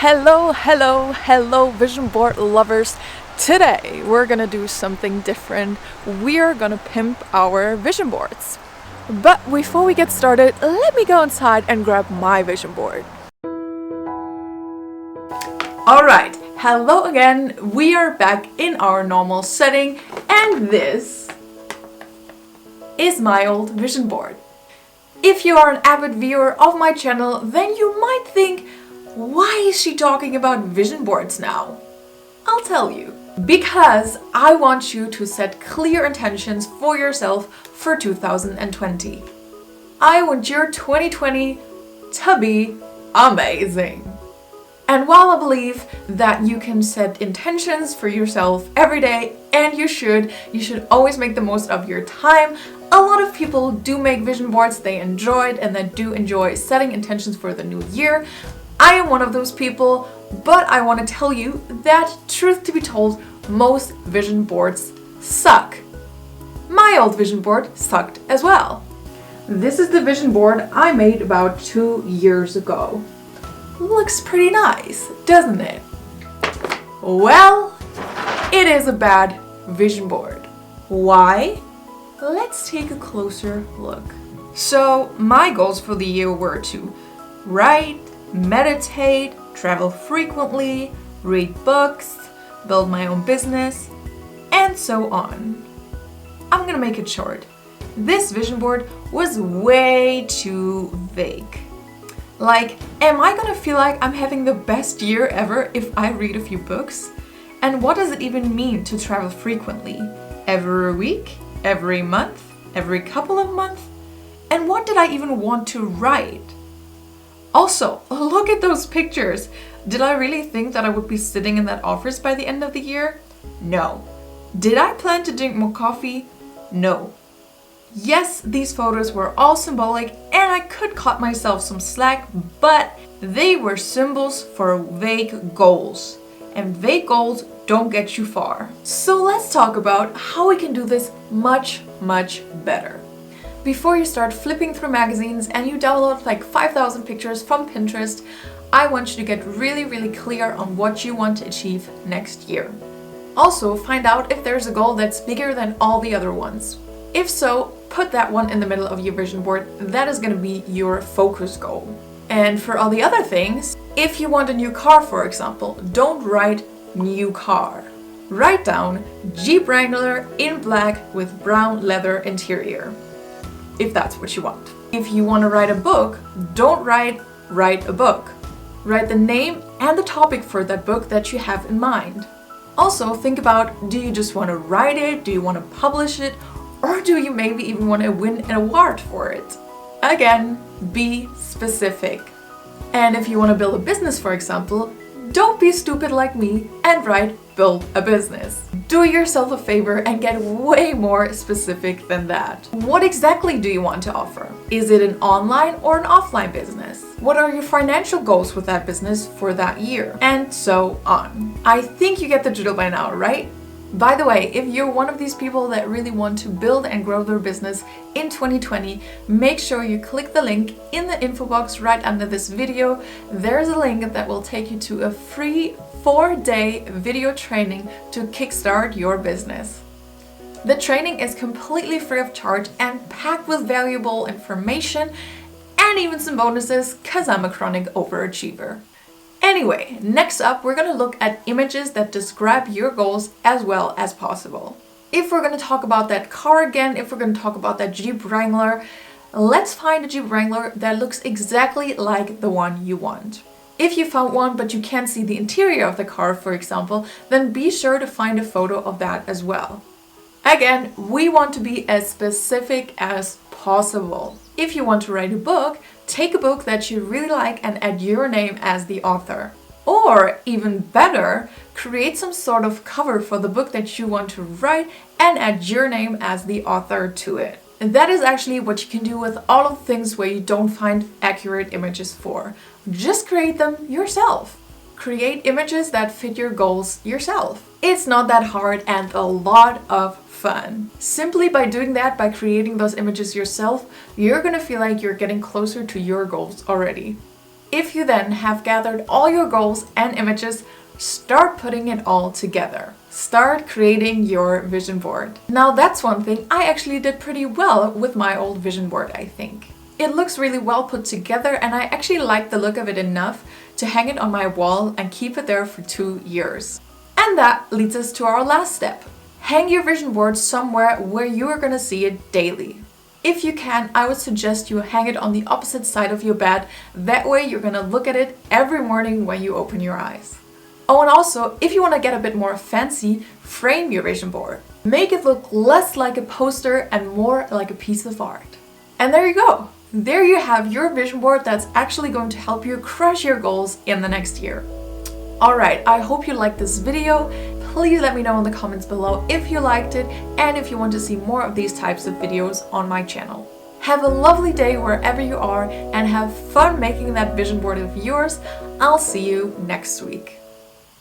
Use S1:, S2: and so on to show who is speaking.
S1: Hello, vision board lovers. Today we're gonna do something different. We're gonna pimp our vision boards. But before we get started, let me go inside and grab my vision board. Alright, hello again. We are back in our normal setting, and this is my old vision board. If you are an avid viewer of my channel, then you might think, why is she talking about vision boards now? I'll tell you. Because I want you to set clear intentions for yourself for 2020. I want your 2020 to be amazing. And while I believe that you can set intentions for yourself every day, and you should always make the most of your time. A lot of people do make vision boards, they enjoy it, and they do enjoy setting intentions for the new year. I am one of those people, but I want to tell you that, truth to be told, most vision boards suck. My old vision board sucked as well. This is the vision board I made about 2 years ago. Looks pretty nice, doesn't it? Well, it is a bad vision board. Why? Let's take a closer look. So, my goals for the year were to write, meditate, travel frequently, read books, build my own business, and so on. I'm gonna make it short. This vision board was way too vague. Like, am I gonna feel like I'm having the best year ever if I read a few books? And what does it even mean to travel frequently? Every week? Every month? Every couple of months? And what did I even want to write? Also, look at those pictures. Did I really think that I would be sitting in that office by the end of the year? No. Did I plan to drink more coffee? No. Yes, these photos were all symbolic and I could cut myself some slack, but they were symbols for vague goals. And vague goals don't get you far. So let's talk about how we can do this much better. Before you start flipping through magazines and you download like 5,000 pictures from Pinterest, I want you to get really clear on what you want to achieve next year. Also, find out if there's a goal that's bigger than all the other ones. If so, put that one in the middle of your vision board. That is going to be your focus goal. And for all the other things, if you want a new car, for example, don't write new car. Write down Jeep Wrangler in black with brown leather interior. If that's what you want. If you want to write a book, don't write a book. Write the name and the topic for that book that you have in mind. Also, think about, do you just want to write it? Do you want to publish it? Or do you maybe even want to win an award for it? Again, be specific. And if you want to build a business, for example, don't be stupid like me and write build a business. Do yourself a favor and get way more specific than that. What exactly do you want to offer? Is it an online or an offline business? What are your financial goals with that business for that year? And so on. I think you get the drill by now, right? By the way, if you're one of these people that really want to build and grow their business in 2020, make sure you click the link in the info box right under this video. There's a link that will take you to a free 4-day video training to kickstart your business. The training is completely free of charge and packed with valuable information and even some bonuses because I'm a chronic overachiever. Anyway, next up we're going to look at images that describe your goals as well as possible. If we're going to talk about that car again, if we're going to talk about that Jeep Wrangler, let's find a Jeep Wrangler that looks exactly like the one you want. If you found one but you can't see the interior of the car, for example, then be sure to find a photo of that as well. Again, we want to be as specific as possible. If you want to write a book, take a book that you really like and add your name as the author. Or, even better, create some sort of cover for the book that you want to write and add your name as the author to it. And that is actually what you can do with all of the things where you don't find accurate images for. Just create them yourself. Create images that fit your goals yourself. It's not that hard and a lot of fun. Simply by doing that, by creating those images yourself, you're gonna feel like you're getting closer to your goals already. If you then have gathered all your goals and images, start putting it all together. Start creating your vision board. Now that's one thing I actually did pretty well with my old vision board, I think. It looks really well put together and I actually like the look of it enough to hang it on my wall and keep it there for 2 years. And that leads us to our last step. Hang your vision board somewhere where you are going to see it daily. If you can, I would suggest you hang it on the opposite side of your bed. That way you're going to look at it every morning when you open your eyes. Oh, and also, if you want to get a bit more fancy, frame your vision board. Make it look less like a poster and more like a piece of art. And there you go. There you have your vision board that's actually going to help you crush your goals in the next year. Alright, I hope you liked this video. Please let me know in the comments below if you liked it and if you want to see more of these types of videos on my channel. Have a lovely day wherever you are and have fun making that vision board of yours. I'll see you next week.